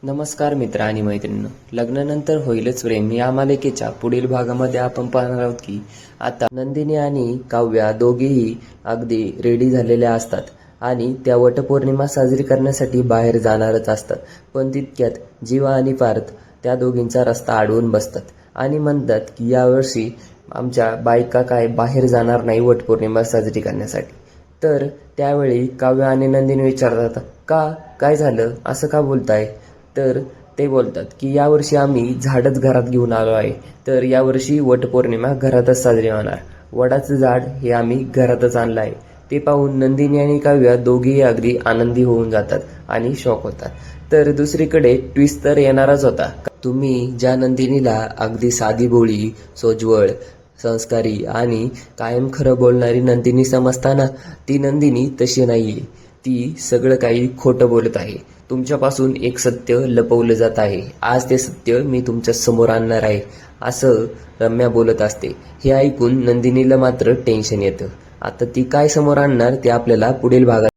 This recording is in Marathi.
नमस्कार मित्र आणि मैत्रिणींनो, लग्नानंतर होईलच प्रेम या मालिकेच्या पुढील भागामध्ये आपण पाहणार आहोत की आता नंदिनी आणि काव्या दोघेही अगदी रेडी झालेल्या असतात आणि त्या वटपौर्णिमा साजरी करण्यासाठी बाहेर जाणारच असतात. पण तितक्यात जीवा आणि पार्थ त्या दोघींचा रस्ता अडवून बसतात आणि म्हणतात की यावर्षी आमच्या बायका काय बाहेर जाणार नाही वटपौर्णिमा साजरी करण्यासाठी. तर त्यावेळी काव्या आणि नंदिनी विचारतात, का काय झालं, असं का बोलताय? तर ते बोलतात की यावर्षी आम्ही झाडच घरात घेऊन आलो आहे, तर यावर्षी वटपौर्णिमा घरातच साजरी होणार. वडाचं झाड हे आम्ही घरातच आणलं आहे. ते पाहून नंदिनी आणि काव्या दोघेही अगदी आनंदी होऊन जातात आणि शॉक होतात. तर दुसरीकडे ट्विस्ट तर येणारच होता. तुम्ही ज्या नंदिनीला अगदी साधी भोळी, सोज्वळ, संस्कारी आणि कायम खरं बोलणारी नंदिनी समजताना, ती नंदिनी तशी नाहीये. ती सगळं काही खोटं बोलत आहे. तुमच्यापासून एक सत्य लपवलं जात आहे. आज ते सत्य मी तुमच्या समोर आणणार आहे, असं रम्या बोलत असते. हे ऐकून नंदिनीला मात्र टेन्शन येतं. आता ती काय समोर आणणार ते आपल्याला पुढील भागात